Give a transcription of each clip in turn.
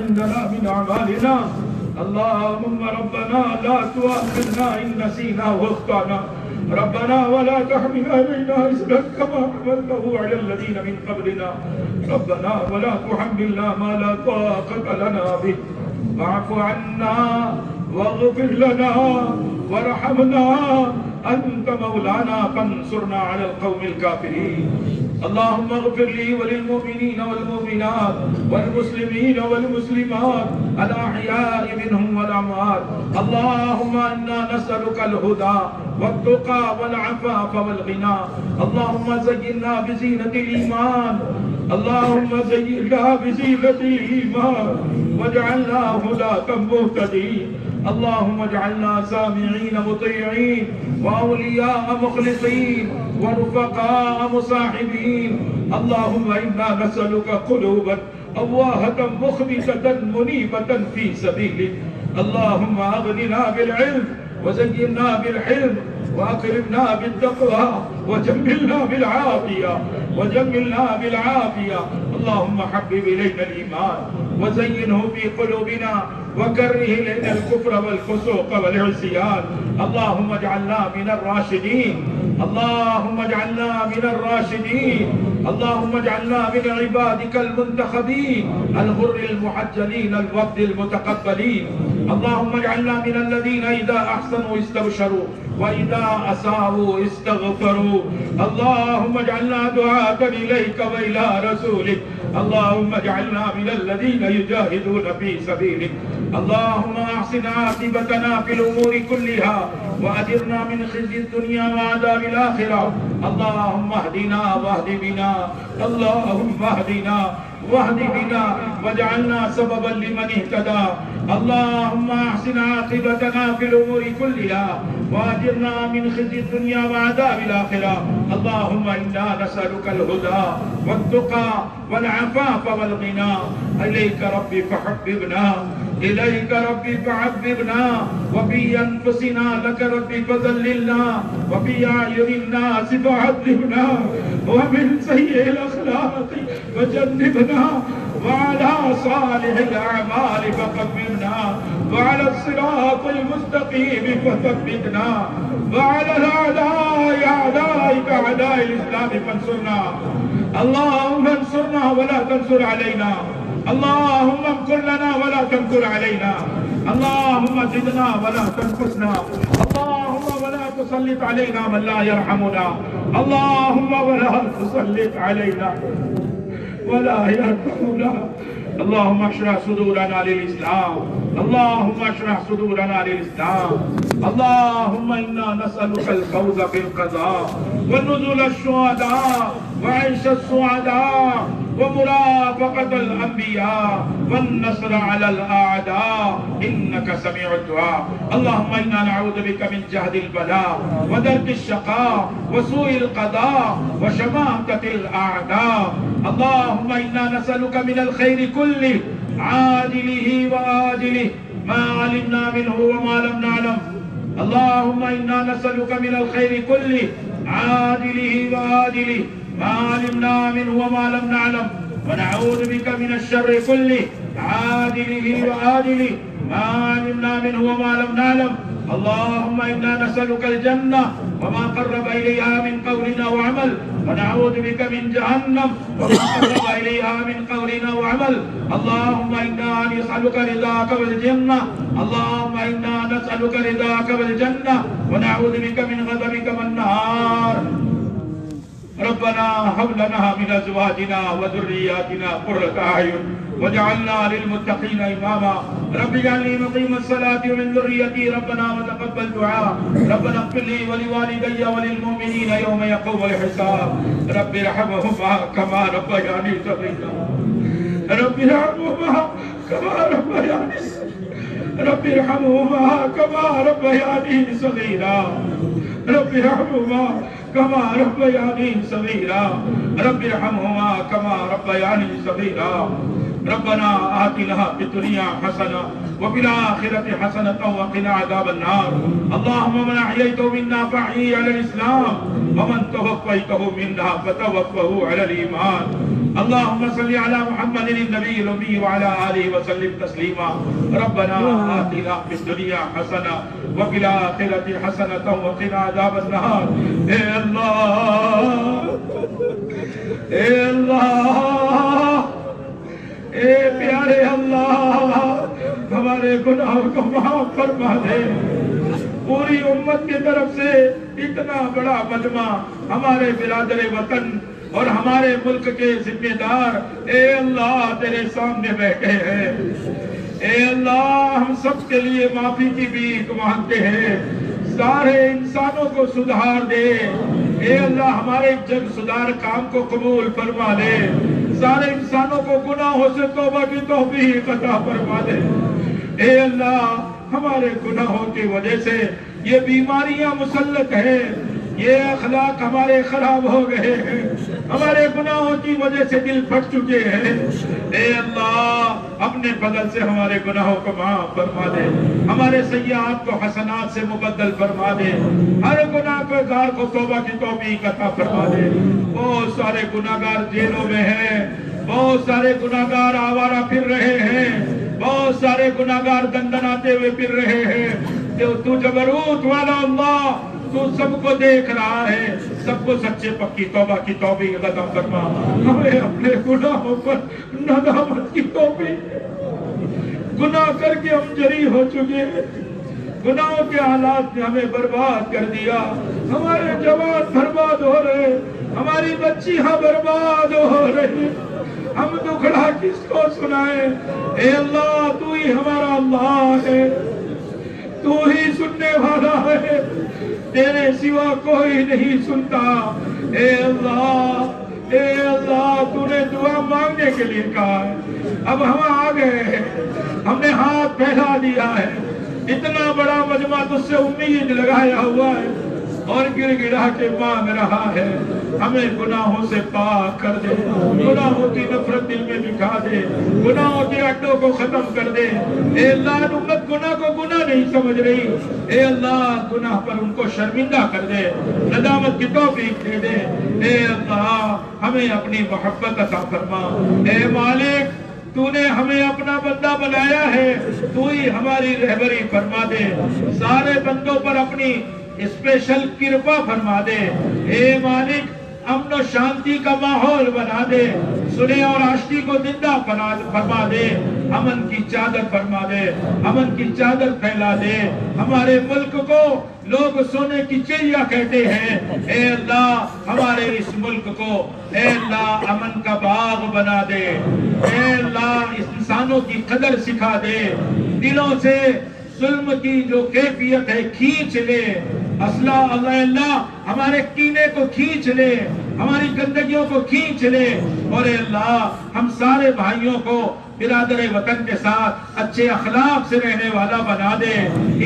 عندنا من أعمالنا. اللهم ربنا لا تؤاخذنا إن نسينا واخطأنا. ربنا ولا تحمل علينا إصرا كما حملته على الذين من قبلنا. ربنا ولا تحملنا ما لا طاقة لنا به. واعف عنا واغفر لنا وارحمنا أنت مولانا فانصرنا على القوم الكافرين. اللهم اغفر لي وللمؤمنين والمؤمنات والمسلمين والمسلمات الأحياء منهم والأموات. اللهم إنا نسألك الهدى والتقى والعفاف والغنى. اللهم زينا بزينة الإيمان. اللهم زينا بزينة الإيمان واجعلنا هداة مهتدين. اللهم اجعلنا سامعين مطيعين وأولياء مخلصين ورفقاء مصاحبين. اللهم إنا نسألك قلوبا أواهة مخبتة منيبة في سبيلك. اللهم أغننا بالعلم وزينا بالحلم وأكرمنا بالتقوى وجملنا بالعافية اللهم حبب إلينا الإيمان وزينه في قلوبنا وكره إلينا الكفر والفسوق والعصيان. اللهم اجعلنا من الراشدين. اللهم اجعلنا من الراشدين. اللهم اجعلنا من عبادك المنتخبين الغر المحجلين الوفد المتقبلين. اللهم اجعلنا من الذين إذا أحسنوا استبشروا وإذا أساءوا استغفروا. اللهم اجعلنا دعاة إليك وإلى رسولك. اللهم اجعلنا من الذين يجاهدون في سبيلك. اللهم أحسن عاقبتنا في الأمور كلها وأجرنا من خزي الدنيا وعذاب الآخرة. اللهم اهدنا واهد بنا. اللهم اهدنا واهد بنا واجعلنا سببا لمن اهتدى. اللهم احسن عاقبتنا في الأمور كلها وأجرنا من خزي الدنيا وعذاب الآخرة. اللهم إنا نسألك الهدى والتقى والعفاف والغنى. إليك ربي فحببنا. إليك ربي فحببنا. وفي أنفسنا لك ربي فذللنا. وفي أعين الناس فعذبنا. ومن سيء الأخلاق فجنبنا. وعلى صالح الأعمال فقبلنا. وعلى الصراط المستقيم فثبتنا. وعلى الأعداء أعدائك أعداء الإسلام فانصرنا. اللهم انصرنا ولا تنصر علينا. اللهم امكر لنا ولا تمكر علينا. اللهم زدنا ولا تنقصنا. اللهم ولا تسلط علينا من لا يرحمنا. اللهم ولا تسلط علينا ولا يرحمنا. اللهم اشرح صدورنا للإسلام. اللهم اشرح صدورنا للإسلام. اللهم إنا نسألك الفوز بالقضاء ونزول الشهداء وعيش السعداء ومرافقة الأنبياء والنصر على الأعداء إنك سميع الدعاء. اللهم إنا نعوذ بك من جهد البلاء ودرك الشقاء وسوء القضاء وشماتة الأعداء. اللهم إنا نسألك من الخير كله عاجله وآجله ما علمنا منه وما لم نعلم. اللهم إنا نسألك من الخير كله عاجله وآجله ما علمنا منه وما لم نعلم. ونعوذ بك من الشر كله عاجله وآجله ما علمنا منه وما لم نعلم. اللهم إنا نسألك الجنة وما قرب إليها من قول أو عمل. ونعوذ بك من جهنم وما قرب إليها من قول أو عمل. اللهم إنا نسألك رضاك والجنة. اللهم إنا نسألك رضاك والجنة ونعوذ بك من غضبك والنار. ربنا هب لنا من أزواجنا وذرياتنا قرة أعين واجعلنا للمتقين إماما. رب اجعلني مقيم الصلاة ومن ذريتي ربنا وتقبل دعاء. ربنا اغفر لي ولوالدي وللمؤمنين يوم يقوم الحساب. رب ارحمهما كما ربياني صغيرا. رب ارحمهما كما ربياني رب ارحمهما كما ربياني صغيرا. رب ارحمهما كما ربياني صغيرا. رب ارحمهما كما ربياني صغيرا. ربنا آتنا في الدنيا حسنة وفي الآخرة حسنة وقنا عذاب النار. اللهم من أحييته منا فأحييه على الإسلام ومن توفيته منا فتوفه على الإيمان. اللهم صل على محمد النبي الأمي وعلى آله وسلم تسليما ربنا آتنا في الدنيا حسنة وفي الآخرة حسنة وقنا عذاب النار اے اللہ اے پیارے اللہ ہمارے گناہوں کو معاف فرما دے پوری امت کی طرف سے اتنا بڑا مجمع ہمارے برادر وطن اور ہمارے ملک کے ذمہ دار اے اللہ تیرے سامنے بیٹھے ہیں اے اللہ ہم سب کے لیے معافی کی بھیک مانگتے ہیں سارے انسانوں کو سدھار دے اے اللہ ہمارے جگ سدھار کام کو قبول فرما لے سارے انسانوں کو گناہوں سے توبہ کی توفیق عطا فرما دے اے اللہ ہمارے گناہوں کی وجہ سے یہ بیماریاں مسلط ہیں یہ اخلاق ہمارے خراب ہو گئے ہیں ہمارے گناہوں کی وجہ سے دل پھٹ چکے ہیں اے اللہ اپنے فضل سے ہمارے گناہوں کو معاف فرما دے ہمارے سیئات کو حسنات سے مبدل فرما دے ہر گناہ گار کو توبہ کی توفیق عطا فرما دے بہت سارے گناہگار جیلوں میں ہیں بہت سارے گناہگار آوارہ پھر رہے ہیں بہت سارے گناہگار دندناتے ہوئے پھر رہے ہیں تو جبروت والا اللہ تو سب کو دیکھ رہا ہے سب کو سچے پکی توبہ کی توفیق عطا فرما ہمیں اپنے گناہوں پر ندامت کی توفیق گناہ کر کے ہم جری ہو چکے ہیں گناہوں کے حالات نے ہمیں برباد کر دیا ہمارے جوان برباد ہو رہے ہماری بچیاں برباد ہو رہی ہم دکھڑا کس کو سنائیں اے اللہ تو ہی ہمارا اللہ ہے تو ہی سننے والا ہے تیرے سوا کوئی نہیں سنتا اے اللہ تو نے دعا مانگنے کے لیے کہا ہے اب ہم آ گئے ہیں ہم نے ہاتھ پھیلا دیا ہے اتنا بڑا مجمع تجھ سے امید لگایا ہوا ہے اور گر گرا کے مانگ رہا ہے ہمیں گناہوں سے پاک کر دے گناہوں کی نفرت دل میں بٹھا دے گناہوں کے اڈوں کو ختم کر دے اے اللہ امت گناہ کو گناہ نہیں سمجھ رہی اے اللہ گناہ پر ان کو شرمندہ کر دے ندامت کی توفیق دے دے اے اللہ ہمیں اپنی محبت عطا فرما اے مالک تو نے ہمیں اپنا بندہ بنایا ہے تو ہی ہماری رہبری فرما دے سارے بندوں پر اپنی اسپیشل کرپا فرما دے اے مالک امن و شانتی کا ماحول بنا دے سلح اور آشتی کو زندہ فرما دے امن کی چادر فرما دے امن کی چادر پھیلا دے ہمارے ملک کو لوگ سونے کی چڑیا کہتے ہیں اے اللہ ہمارے اس ملک کو اے اللہ امن کا باغ بنا دے اے اللہ انسانوں کی قدر سکھا دے دلوں سے ظلم کی جو کیفیت ہے کھینچ لے اللہ ہمارے کینے کو کھینچ لے ہماری گندگیوں کو کھینچ لے اور اے اللہ ہم سارے بھائیوں کو برادر وطن کے ساتھ اچھے اخلاق سے رہنے والا بنا دے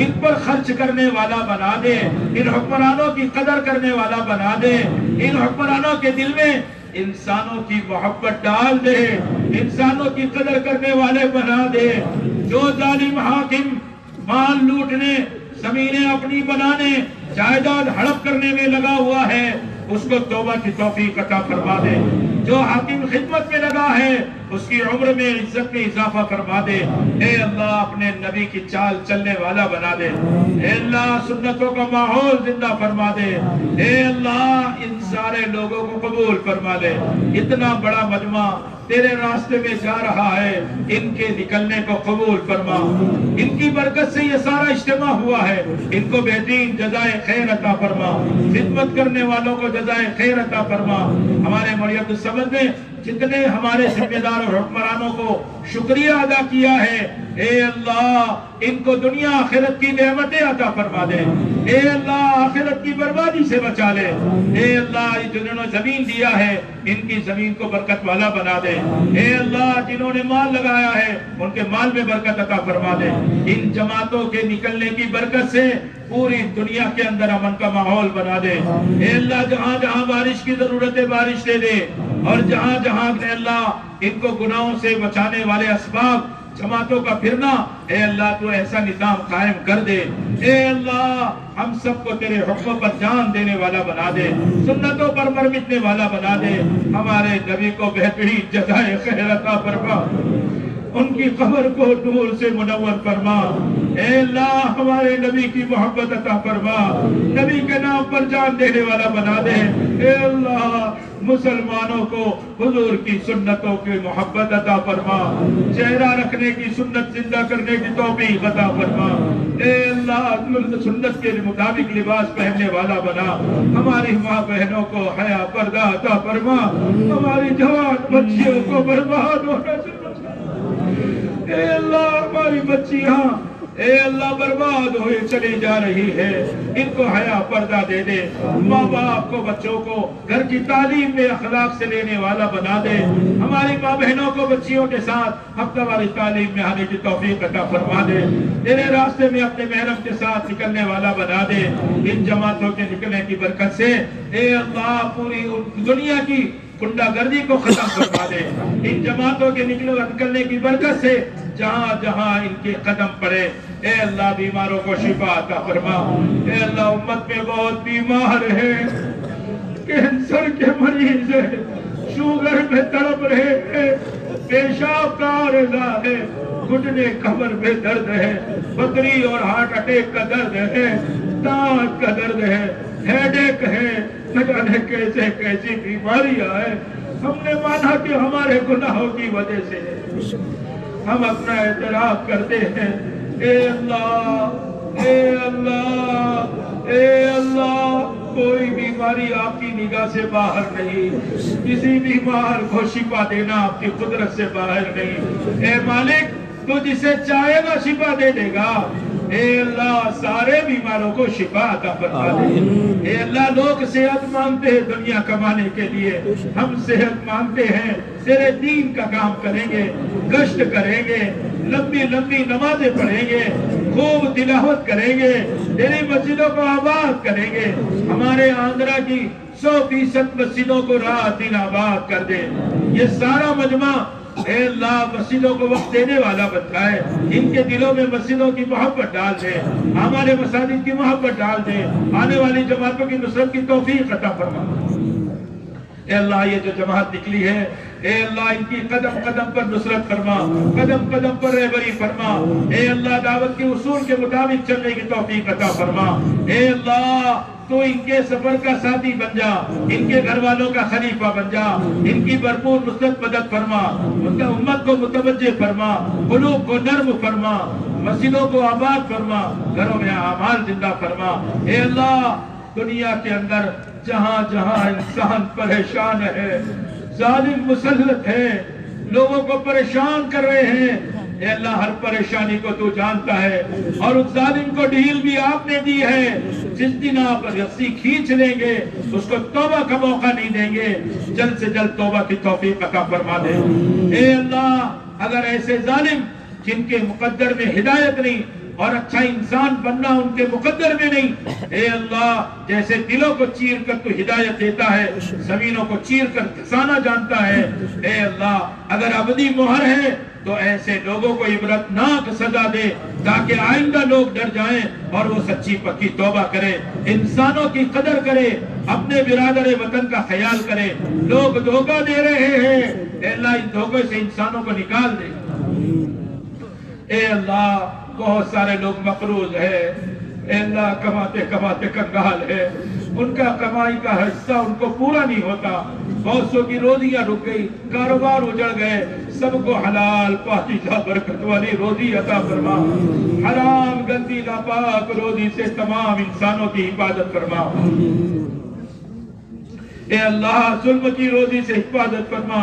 ان پر خرچ کرنے والا بنا دے ان حکمرانوں کی قدر کرنے والا بنا دے ان حکمرانوں کے دل میں انسانوں کی محبت ڈال دے انسانوں کی قدر کرنے والے بنا دے جو ظالم حاکم مال لوٹنے زمینیں اپنی بنانے جائیداد ہڑپ کرنے میں لگا ہوا ہے اس کو توبہ کی توفیق عطا فرما دے جو حاکم خدمت میں لگا ہے اس کی عمر میں عزت میں اضافہ فرما دے اے اللہ اپنے نبی کی چال چلنے والا بنا دے اے اللہ سنتوں کا ماحول زندہ فرما دے اے اللہ ان سارے لوگوں کو قبول فرما لے اتنا بڑا مجمع تیرے راستے میں جا رہا ہے ان کے نکلنے کو قبول فرما ان کی برکت سے یہ سارا اجتماع ہوا ہے ان کو بہترین جزائے خیر عطا فرما خدمت کرنے والوں کو جزائے خیر عطا فرما ہمارے مولانا عبدالصمد نے جتنے ہمارے ذمہ دار اور حکمرانوں کو شکریہ ادا کیا ہے اے اللہ ان کو دنیا آخرت کی نعمتیں عطا فرما دے اے اللہ آخرت کی بربادی سے بچا لے اے اللہ جنہوں نے زمین دیا ہے ان کی زمین کو برکت والا بنا دے اے اللہ جنہوں نے مال لگایا ہے ان کے مال میں برکت عطا فرما دے ان جماعتوں کے نکلنے کی برکت سے پوری دنیا کے اندر امن کا ماحول بنا دے اے اللہ جہاں جہاں بارش کی ضرورت ہے بارش دے دے اور جہاں جہاں اے اللہ ان کو گناہوں سے بچانے والے اسباب جماعتوں کا پھرنا، اے اللہ تو ایسا نظام قائم کر دے، اے اللہ ہم سب کو تیرے حکم پر جان دینے والا بنا دے، سنتوں پر مر مٹنے والا بنا دے، ہمارے نبی کو بہترین جزائے خیر عطا فرما، ان کی قبر کو نور سے منور فرما، اے اللہ ہمارے نبی کی محبت عطا فرما، نبی کے نام پر جان دینے والا بنا دے، اے اللہ مسلمانوں کو حضور کی سنتوں کی محبت عطا فرما، چہرہ رکھنے کی سنت زندہ کرنے کی توفیق عطا فرما، اے اللہ سنت کے مطابق لباس پہننے والا بنا، ہماری ماں بہنوں کو حیا پردہ عطا فرما، ہماری جوان بچیوں کو برباد ہونے سے بچا، اے اللہ ہماری بچیاں اے اللہ برباد ہوئے چلی جا رہی ہے، ان کو حیا پردہ دے دے، ماں باپ کو بچوں کو گھر کی تعلیم میں اخلاق سے لینے والا بنا دے، ہماری ماں بہنوں کو بچیوں کے ساتھ ہفتہ واری تعلیم میں آنے کی توفیق عطا فرما دے، تیرے راستے میں اپنے محرم کے ساتھ نکلنے والا بنا دے، ان جماعتوں کے نکلنے کی برکت سے اے اللہ پوری دنیا کی کنڈا گردی کو ختم فرما دے، ان جماعتوں کے نکلنے کی برکت سے جہاں جہاں ان کے قدم پڑے اے اللہ بیماروں کو شفا عطا فرما، اے اللہ امت میں بہت بیمار ہے، کینسر کے مریض ہے، شوگر میں تڑپ رہے ہیں، پیشاب کا عارضہ ہے، گھٹنے کمر میں درد ہے، پتھری اور ہارٹ اٹیک کا درد ہے، دانت کا درد ہے، ہیڈیک ہے، نہ جانے کیسے کیسی بیماریاں ہیں، ہم نے مانا کہ ہمارے گناہوں کی وجہ سے ہم اپنا اعتراف کرتے ہیں، اے اللہ اے اللہ اے اللہ کوئی بیماری آپ کی نگاہ سے باہر نہیں، کسی بیمار کو شفا دینا آپ کی قدرت سے باہر نہیں، اے مالک تو جسے چاہے گا شفا دے دے گا، اے اللہ سارے بیماروں کو شفا عطا فرما دے، اے اللہ لوگ صحت مانگتے ہیں دنیا کمانے کے لیے، ہم صحت مانگتے ہیں تیرے دین کا کام کریں گے، گشت کریں گے، لمبی لمبی نمازیں پڑھیں گے، خوب تلاوت کریں گے، تیری مسجدوں کو آباد کریں گے، ہمارے آندھرا کی 100% مسجدوں کو رات دن آباد کر دے، یہ سارا مجمع اے اللہ مسجدوں کو وقت دینے والا بن جائے، ان کے دلوں میں مسجدوں کی محبت ڈال دے، ہمارے مساجد کی محبت ڈال دے، آنے والی جماعتوں کی نصرت کی توفیق عطا فرما، اے اللہ یہ جو جماعت نکلی ہے اے اللہ ان کی قدم قدم پر نصرت فرما، قدم قدم پر رہبری فرما، اے اللہ دعوت کے اصول کے مطابق چلنے کی توفیق عطا فرما، اے اللہ تو ان کے سفر کا ساتھی بن جا، ان کے گھر والوں کا خلیفہ بن جا، ان کی بھرپور نصرت مدد فرما، امت کو متوجہ فرما، قلوب کو نرم فرما، مسجدوں کو آباد فرما، گھروں میں اعمال زندہ فرما، اے اللہ دنیا کے اندر جہاں جہاں انسان پریشان ہے، ظالم مسلط ہے، لوگوں کو پریشان کر رہے ہیں، اے اللہ ہر پریشانی کو تو جانتا ہے، اور اس ظالم کو ڈھیل بھی آپ نے دی ہے، جس دن آپ رسی کھینچ لیں گے اس کو توبہ کا موقع نہیں دیں گے، جلد سے جلد توبہ کی توفیق عطا فرما دے، اے اللہ اگر ایسے ظالم جن کے مقدر میں ہدایت نہیں اور اچھا انسان بننا ان کے مقدر میں نہیں، اے اللہ جیسے دلوں کو چیر کر تو ہدایت دیتا ہے، زمینوں کو چیر کر کسانا جانتا ہے، اے اللہ اگر ابدی مہر ہے تو ایسے لوگوں کو عبرتناک سزا دے تاکہ آئندہ لوگ ڈر جائیں اور وہ سچی پکی توبہ کرے، انسانوں کی قدر کرے، اپنے برادر وطن کا خیال کرے، لوگ دھوکہ دے رہے ہیں، اے اللہ ان دھوکے سے انسانوں کو نکال دے، اے اللہ بہت سارے لوگ مقروض ہے، اے اللہ کماتے کماتے کنگال ہے، ان کا کمائی کا حصہ ان کو پورا نہیں ہوتا، بہت سو کی روزیاں رک گئی، کاروبار اجڑ گئے، سب کو حلال پاکیزہ برکت والی روزی عطا فرما، حرام گندی ناپاک روزی سے تمام انسانوں کی حفاظت فرما، اے اللہ ظلم کی روزی سے حفاظت فرما،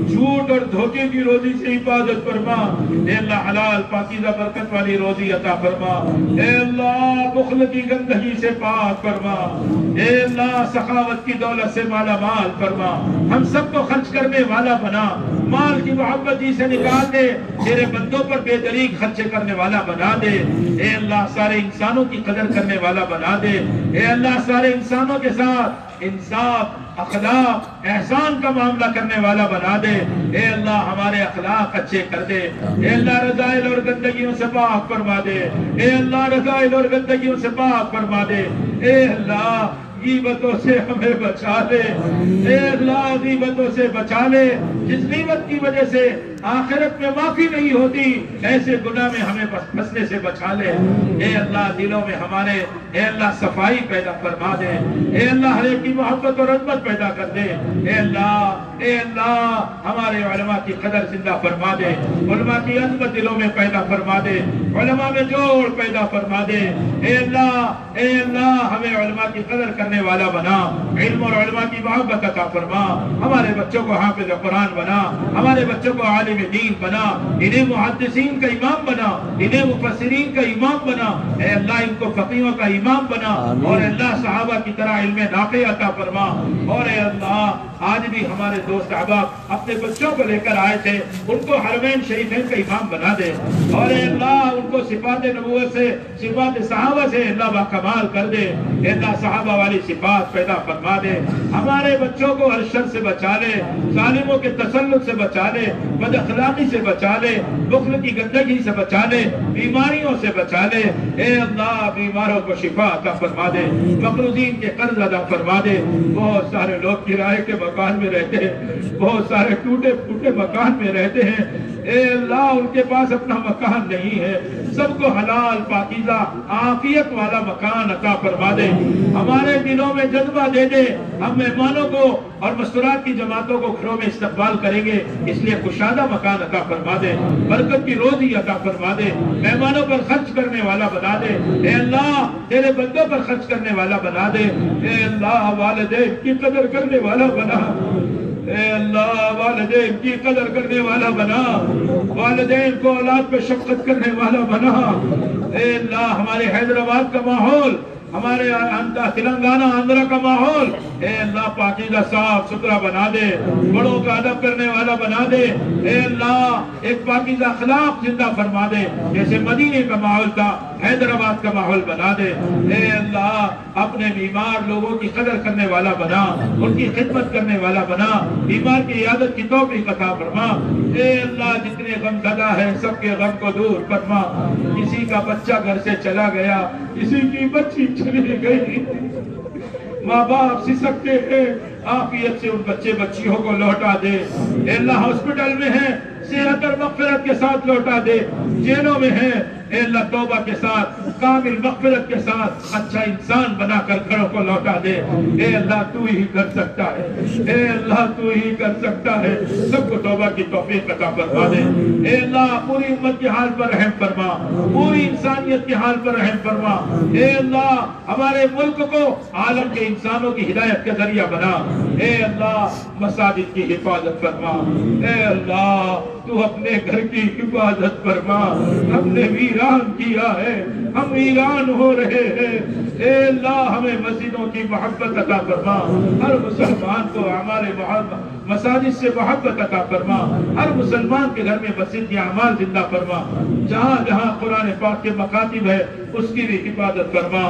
جھوٹ اور دھوکے کی روزی سے حفاظت فرما، اے اللہ حلال پاکیزہ برکت والی روزی عطا فرما، اے اللہ بخل کی گندگی سے پاک فرما، اے اللہ سخاوت کی دولت سے مالا مال فرما، ہم سب کو خرچ کرنے والا بنا، مال کی محبت جی سے نکال دے، تیرے بندوں پر بے دریغ خرچے کرنے والا بنا دے، اے اللہ سارے انسانوں کی قدر کرنے والا بنا دے، اے اللہ سارے انسانوں کے ساتھ انصاف، اخلاق، احسان کا معاملہ کرنے والا بنا دے۔ اے اللہ ہمارے اخلاق اچھے کر دے۔ اے اللہ رذائل اور گندگیوں سے پاک فرما دے۔ اے اللہ رذائل اور گندگیوں سے پاک فرما دے۔ اے اللہ غیبتوں سے ہمیں بچا لے۔ اے اللہ غیبتوں سے بچا لے، جس غیبت کی وجہ سے آخرت میں معافی نہیں ہوتی، ایسے گناہ میں ہمیں پھنسنے سے بچا لے۔ اے اللہ دلوں میں ہمارے اے اللہ صفائی پیدا فرما دے۔ اے اللہ ہر ایک کی محبت اور عظمت پیدا کر دے۔ اے اللہ ہمارے علماء کی قدر زندہ فرما دے، علماء کی عظمت دلوں میں پیدا فرما دے، علماء میں جوڑ پیدا فرما دے۔ اے اللہ ہمیں علماء کی قدر کرنے والا بنا، علم اور علماء کی محبت عطا فرما، ہمارے بچوں کو حافظ قرآن بنا، ہمارے بچوں کو عالم دین بنا، انہیں محدثین کا امام بنا، انہیں مفسرین کا امام بنا۔ اے اللہ ان کو فقیہوں کا امام بنا، اور اللہ صحابہ کی طرح علم نافع عطا فرما۔ اور اے اللہ آج بھی ہمارے دوست احباب اپنے بچوں کو لے کر آئے تھے، ان کو حرمین شریفین کا امام بنا دے، اور اے اللہ ان کو صفات نبوت سے، صفات صحابہ سے اللہ باکمال کر دے۔ اے اللہ صحابہ والی صفات پیدا فرما دے، ہمارے بچوں کو ہر شر سے بچا لے، ظالموں کے تسلط سے بچا لے، بد اخلاقی سے بچا لے، بخل کی گندگی سے بچا لے، بیماریوں سے بچا لے۔ اے اللہ بیماروں کو شفا عطا فرما دے، مقروضین کے قرض ادا فرما دے۔ بہت سارے لوگ کرائے کے مکان میں رہتے ہیں، بہت سارے ٹوٹے پھوٹے مکان میں رہتے ہیں، اے اللہ ان کے پاس اپنا مکان نہیں ہے، سب کو حلال پاکیزہ عافیت والا مکان عطا فرما دے۔ ہمارے دلوں میں جذبہ دے دے، ہم مہمانوں کو اور مستورات کی جماعتوں کو گھروں میں استقبال کریں گے، اس لیے کشادہ مکان عطا فرما دے، برکت کی روزی عطا فرما دے، مہمانوں پر خرچ کرنے والا بنا دے۔ اے اللہ تیرے بندوں پر خرچ کرنے والا بنا دے۔ اے اللہ والدین کی قدر کرنے والا بنا، اے اللہ والدین کی قدر کرنے والا بنا، والدین کو اولاد پہ شفقت کرنے والا بنا۔ اے اللہ ہمارے حیدرآباد کا ماحول، ہمارے تلنگانہ آندھرا کا ماحول اے اللہ پاکیزہ صاف ستھرا بنا دے، بڑوں کا ادب کرنے والا بنا دے۔ اے اللہ ایک پاکیزہ اخلاق زندہ فرما دے، جیسے مدینے کا ماحول تھا حیدرآباد کا ماحول بنا دے۔ اے اللہ اپنے بیمار لوگوں کی قدر کرنے والا بنا، ان کی خدمت کرنے والا بنا، بیمار کی عیادت کی توفیق عطا فرما۔ اے اللہ جتنے غم زدہ ہیں سب کے غم کو دور فرما۔ کسی کا بچہ گھر سے چلا گیا، کسی کی بچی چلی گئی، ماں باپ سسکتے ہیں، عافیت سے ان بچے بچیوں کو لوٹا دے۔ اے اللہ ہاسپٹل میں ہیں صحت اور مغفرت کے ساتھ لوٹا دے، جیلوں میں ہیں اے اللہ توبہ کے ساتھ کامل مغفرت کے ساتھ اچھا انسان بنا کر گھروں کو لوٹا دے۔ اے اللہ تو ہی کر سکتا ہے، اے اللہ تو ہی کر سکتا ہے، سب کو توبہ کی توفیق عطا فرما دے۔ اے اللہ پوری امت کے حال پر رحم فرما، پوری انسانیت کے حال پر رحم فرما۔ اے اللہ ہمارے ملک کو عالم کے انسانوں کی ہدایت کا ذریعہ بنا۔ اے اللہ مساجد کی حفاظت فرما۔ اے اللہ تو اپنے گھر کی حفاظت فرما۔ ہم نے ویران کیا ہے، ہم ویران ہو رہے ہیں، اے اللہ ہمیں مسجدوں کی محبت عطا فرما۔ ہر مسلمان کو ہمارے مساجد سے محبت عطا فرما، ہر مسلمان کے گھر میں مسجد کے اعمال زندہ فرما۔ جہاں جہاں قرآن پاک کے مکاتب ہے اس کی بھی حفاظت فرما،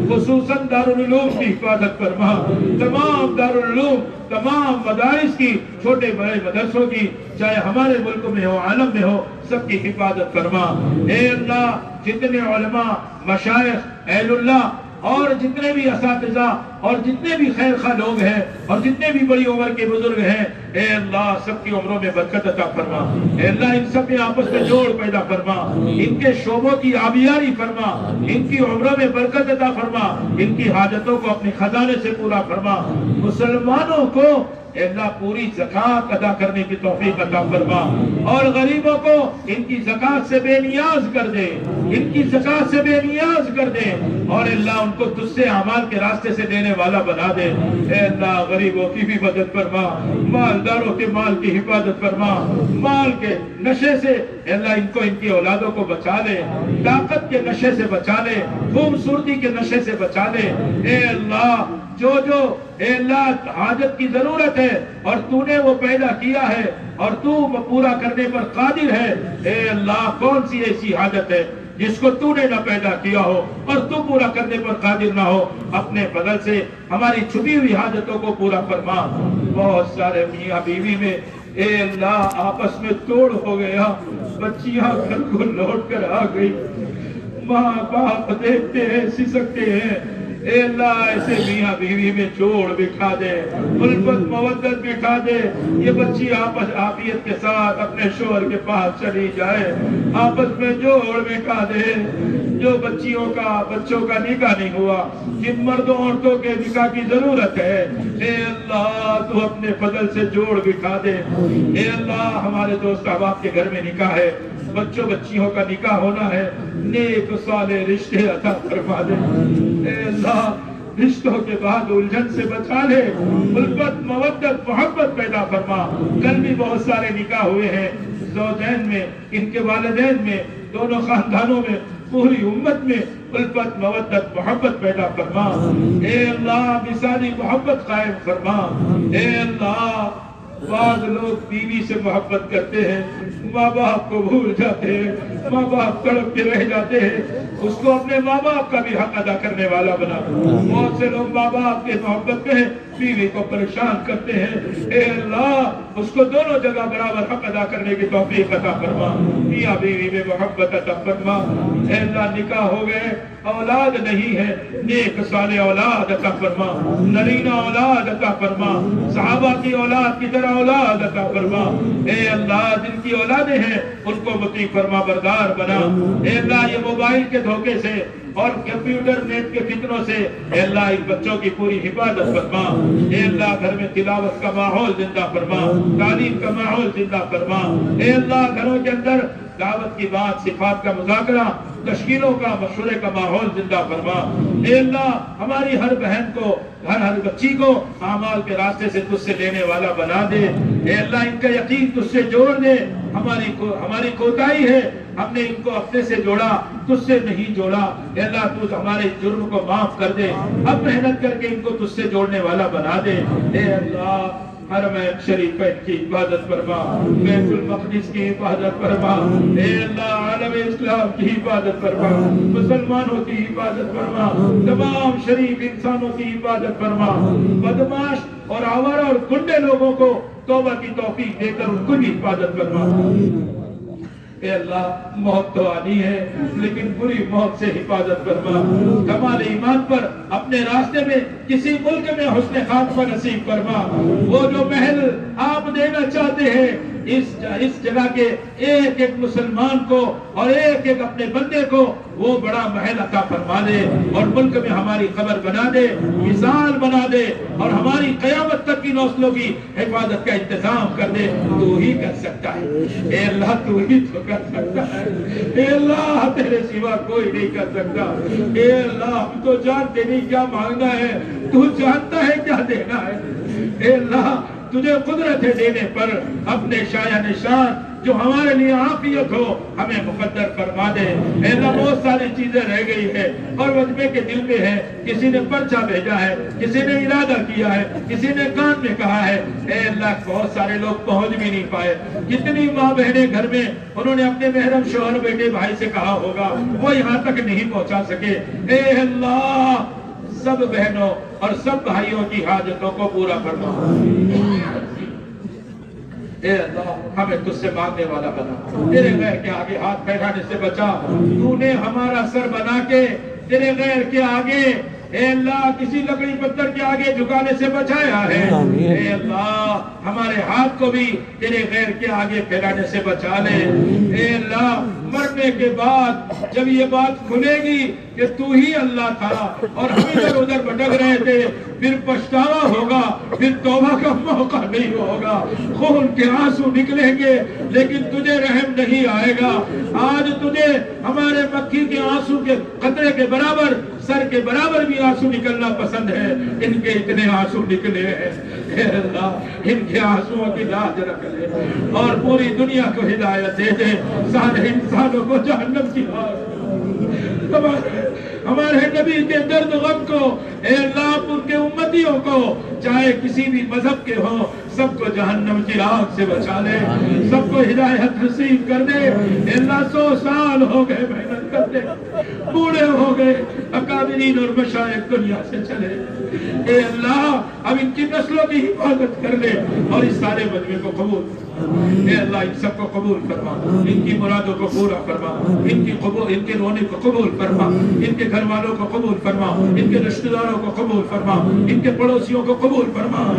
خصوصاً دارالعلوم کی حفاظت فرما، تمام دارالعلوم تمام مدارس کی، چھوٹے بڑے مدرسوں کی، چاہے ہمارے ملک میں ہو عالم میں ہو، سب کی حفاظت فرما۔ اے اللہ جتنے علماء مشائخ اہل اللہ اور جتنے بھی اساتذہ اور جتنے بھی خیر خواہ لوگ ہیں اور جتنے بھی بڑی عمر کے بزرگ ہیں، اے اللہ سب کی عمروں میں برکت عطا فرما۔ اے اللہ ان سب میں آپس میں جوڑ پیدا فرما، ان کے شعبوں کی آبیاری فرما، ان کی عمروں میں برکت عطا فرما، ان کی حاجتوں کو اپنے خزانے سے پورا فرما۔ مسلمانوں کو اے اللہ پوری زکوٰۃ ادا کرنے کی توفیق عطا فرما، اور غریبوں کو ان کی زکوٰۃ سے بے نیاز کر دے، ان کی زکوٰۃ سے بے نیاز کر دے، اور اللہ ان کو تجھ سے اعمال کے راستے سے دینے والا بنا دے۔ اے اللہ غریبوں کی بھی مدد فرما، مالداروں کے مال کی حفاظت فرما، مال کے نشے سے اے اللہ ان کو ان کی اولادوں کو بچا لے، طاقت کے نشے سے بچا لے، خوبصورتی کے نشے سے بچا لے۔ اے اللہ جو اے اللہ حاجت کی ضرورت ہے اور تو نے وہ پیدا کیا ہے، اور تو پورا کرنے پر قادر ہے۔ اے اللہ کون سی ایسی حاجت ہے جس کو تو نے نہ پیدا کیا ہو اور تو پورا کرنے پر قادر نہ ہو؟ اپنے فضل سے ہماری چھپی ہوئی حاجتوں کو پورا فرما۔ بہت سارے میاں بیوی میں اے اللہ آپس میں توڑ ہو گیا، بچیاں گھر کو لوٹ کر آ گئی، ماں باپ دیکھتے ہیں سسکتے ہیں۔ اے اللہ ایسے میاں بیوی میں جوڑ بٹھا دے، الفت مودت بٹھا دے، یہ بچی آپس عافیت کے ساتھ اپنے شوہر کے پاس چلی جائے، آپس میں جوڑ بٹھا دے۔ جو بچوں کا نکاح نہیں ہوا، جن مردوں عورتوں کے نکاح کی ضرورت ہے، اے اللہ تو اپنے فضل سے جوڑ بٹھا دے۔ اے اللہ ہمارے دوست احباب کے گھر میں نکاح ہے، بچیوں کا نکاح ہونا ہے، نیک صالح رشتے عطا فرما دے۔ اے اللہ رشتوں کے بعد الجھن سے بچا لے، الفت مودت محبت پیدا فرما۔ کل بھی بہت سارے نکاح ہوئے ہیں، زوجین میں، ان کے والدین میں، دونوں خاندانوں میں، پوری امت میں الفت مودت محبت پیدا فرما۔ اے اللہ مثالی محبت قائم فرما۔ اے اللہ بعض لوگ بیوی سے محبت کرتے ہیں، ماں باپ کو بھول جاتے ہیں، ماں باپ تڑپ کے رہ جاتے ہیں، اس کو اپنے ماں باپ کا بھی حق ادا کرنے والا بنا۔ بہت سے لوگ ماں باپ کے محبت میں بیوی کو پریشان کرتے ہیں، اے اللہ اس کو دونوں جگہ برابر حق ادا کرنے کی توفیق عطا فرما۔ میاں بیوی میں محبت عطا فرما۔ اے اللہ نکاح ہو گئے، اولاد نہیں ہے، نیک صالح اولاد عطا فرما، نرینہ اولاد عطا فرما، صحابہ کی اولاد کی طرح اولاد عطا فرما۔ اے اللہ جن کی اولادیں ہیں ان کو مطیع فرما بردار بنا۔ اے اللہ یہ موبائل کے دھوکے سے اور کمپیوٹر نیٹ کے فتنوں سے اے اللہ ان بچوں کی پوری حفاظت فرما۔ اے اللہ گھر میں تلاوت کا ماحول زندہ فرما، تعلیم کا ماحول زندہ فرما۔ اے اللہ گھروں کے اندر دعوت کی بات، صفات کا مذاکرہ، تشکیلوں کا مشورے کا ماحول زندہ فرما۔ اے اللہ ہماری ہر بہن کو، ہر بچی کو اعمال کے راستے سے تجھ سے لینے والا بنا دے۔ اے اللہ ان کا یقین تجھ سے جوڑ دے۔ ہماری کوتاہی ہے، ہم نے ان کو اپنے سے جوڑا، تجھ سے نہیں جوڑا۔ اے اللہ تو ہمارے جرم کو معاف کر دے، اب محنت کر کے ان کو تجھ سے جوڑنے والا بنا دے۔ اے اللہ حرم شریفین کی حفاظت فرما، بیت المقدس کی حفاظت فرما۔ اے اللہ عالم اسلام کی حفاظت فرما، مسلمانوں کی حفاظت فرما، تمام شریف انسانوں کی حفاظت فرما۔ بدماش اور آوارہ اور گنڈے لوگوں کو توبہ کی توفیق دے کر ان کو بھی حفاظت فرما۔ اے اللہ موت تو آنی ہے لیکن بری موت سے حفاظت فرما۔ کمال ایمان پر اپنے راستے میں کسی ملک میں حسن خاتمہ نصیب فرما۔ وہ جو محل آپ دینا چاہتے ہیں اس جگہ کے ایک ایک مسلمان کو اور ایک ایک اپنے بندے کو وہ بڑا محل عطا فرما دے، اور ملک میں ہماری قبر بنا دے، مثال بنا دے، اور ہماری قیامت تک کی نسلوں کی حفاظت کا انتظام کر دے۔ تو ہی کر سکتا ہے اے اللہ، تو ہی تو کر سکتا ہے اے اللہ، تیرے سوا کوئی نہیں کر سکتا۔ اے اللہ ہم تو جانتے نہیں کیا مانگنا ہے، تو جانتا ہے کیا دینا ہے۔ اے اللہ تجھے قدرت ہے دینے پر، اپنے شایع نشان جو ہمارے لیے عافیت ہو ہمیں مقدر فرما دے۔ اے اللہ بہت ساری چیزیں رہ گئی ہے اور وجبے کے دل میں ہے، کسی نے پرچہ بھیجا ہے، کسی نے ارادہ کیا ہے، کسی نے کان میں کہا ہے۔ اے اللہ بہت سارے لوگ پہنچ بھی نہیں پائے، کتنی ماں بہنیں گھر میں انہوں نے اپنے محرم شوہر بیٹے بھائی سے کہا ہوگا، وہ یہاں تک نہیں پہنچا سکے۔ اے اللہ سب بہنوں اور سب بھائیوں کی حاجتوں کو پورا فرما۔ اے اللہ ہمیں تجھ سے مانگنے والا بنا، تیرے غیر کے آگے ہاتھ پھیلانے سے بچا۔ تو نے ہمارا سر بنا کے تیرے غیر کے آگے اے اللہ کسی لکڑی پتھر کے آگے جھکانے سے بچایا ہے۔ اے اللہ ہمارے ہاتھ کو بھی تیرے غیر کے آگے پھیلانے سے بچا لے۔ اے اللہ مرنے کے بعد جب یہ بات کھلے گی کہ تو ہی اللہ تھا اور ہم ادھر ادھر بھٹک رہے تھے، پھر پچھتاوا ہوگا، پھر توبہ کا موقع نہیں ہوگا، خون کے آنسو نکلیں گے لیکن تجھے رحم نہیں آئے گا۔ آج تجھے ہمارے مکھی کے آنسو کے قطرے کے برابر، سر کے برابر بھی آنسو نکلنا پسند ہے، ان کے اتنے آنسو نکلے ہیں۔ اے اللہ ان کے آنسوؤں کی لاج رکھ لے اور پوری دنیا کو ہدایت دے دے، سارے انسانوں کو جہنم کی آگ، ہمارے نبی کے درد غم کو اے اللہ ان کے امتیوں کو چاہے کسی بھی مذہب کے ہوں سب کو جہنم کی آگ سے بچا لے، سب کو ہدایت نصیب کر دے۔ اے اللہ 100 سال ہو گئے محنت کرتے، بوڑھے ہو گئے، اکابرین اور مشائخ دنیا سے چلے، اے اللہ اب ان کی نسلوں کی حفاظت کر لے اور اس سارے مجمع کو قبول، اے اللہ ان سب کو قبول فرما، ان کی مرادوں کو پورا فرما، ان کے رونے کو قبول فرما، ان کے گھر والوں کو قبول فرما، ان کے رشتہ داروں کو قبول فرما، ان کے پڑوسیوں کو قبول فرما،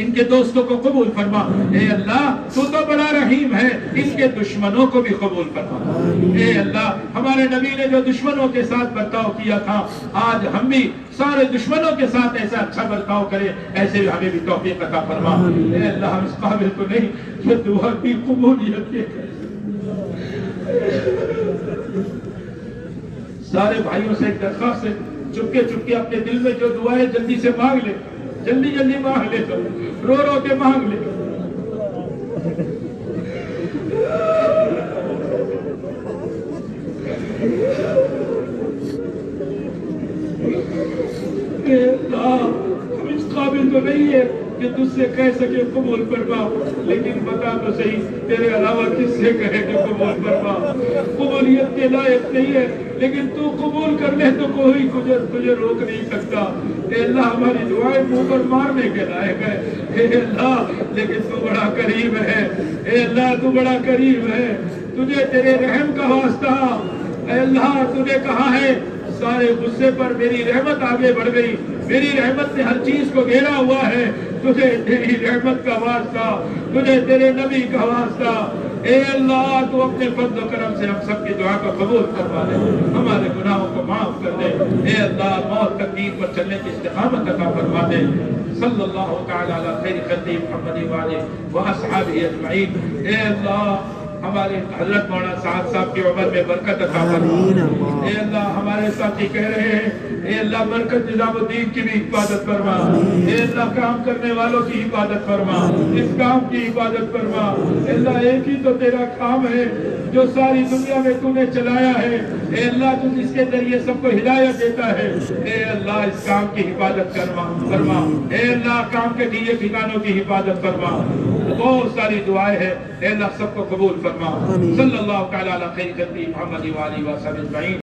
ان کے دوستوں کو قبول فرما۔ اے اللہ تو بڑا رحیم ہے، ان کے دشمنوں کو بھی قبول فرما۔ اے اللہ ہمارے نبی نے جو دشمنوں کے ساتھ برتاؤ کیا تھا، آج ہم بھی سارے دشمنوں کے ساتھ ایسا اچھا برتاؤ کریں، ایسے ہمیں بھی توفیق عطا فرما۔ اے اللہ ہم اس قابل تو نہیں کہ دعا کی قبولیت کے سارے بھائیوں سے ایک درخواست ہے، چپکے چپکے اپنے دل میں جو دعا ہے جلدی سے مانگ لے، جلدی جلدی مانگ لے، تو رو رو کے مانگ لے۔ اے اللہ ہم اس قابل تو نہیں ہے کہ تجھ سے کہہ سکے قبول فرما، لیکن بتا تو صحیح تیرے علاوہ کس سے کہے کہ قبول فرما؟ قبولیت کے لائق نہیں ہے، لیکن تو قبول کر لے تو کوئی تجھے روک نہیں سکتا۔ اے اللہ ہماری دعائیں منہ پر مارنے کے لائق ہے، اے اللہ لیکن تو بڑا کریم ہے، اے اللہ تو بڑا کریم ہے، تجھے تیرے رحم کا واسطہ، اے اللہ تو نے کہا ہے سارے غصے پر میری رحمت آگے بڑھ گئی، میری رحمت نے ہر چیز کو گھیرا ہوا ہے، تجھے تیری رحمت کا واسطہ، تجھے تیرے نبی کا واسطہ، اے اللہ تو اپنے فضل و کرم سے ہم سب کی دعا کو قبول کروا دے، ہمارے گناہوں کو معاف کر دے، اے اللہ موت تک دین پر چلنے کی استقامت عطا فرما دے۔ صلی اللہ تعالی علی خیر خلقہ محمد وآلہ واصحابہ اجمعین۔ اے اللہ ہمارے حضرت مولانا سعد صاحب کی عمر میں برکت عطا فرما، اے اللہ ہمارے ساتھی کہہ رہے ہیں اے اللہ مرکز نظام الدین کی بھی حفاظت فرما، اے اللہ کام کرنے والوں کی حفاظت فرما، اس کام کی حفاظت فرما، اے اللہ ایک ہی تو تیرا کام ہے جو ساری دنیا میں تو نے چلایا ہے، اے اللہ تو جس کے ذریعے سب کو ہدایت دیتا ہے، اے اللہ اس کام کی حفاظت فرما، اے اللہ کام کے دیے ٹھکانوں کی حفاظت فرما، بہت ساری دعائیں ہیں، اے اللہ سب کو قبول فرما۔ صلی اللہ تعالی علی خیر خلقہ محمد وآلہ وصحبہ اجمعین۔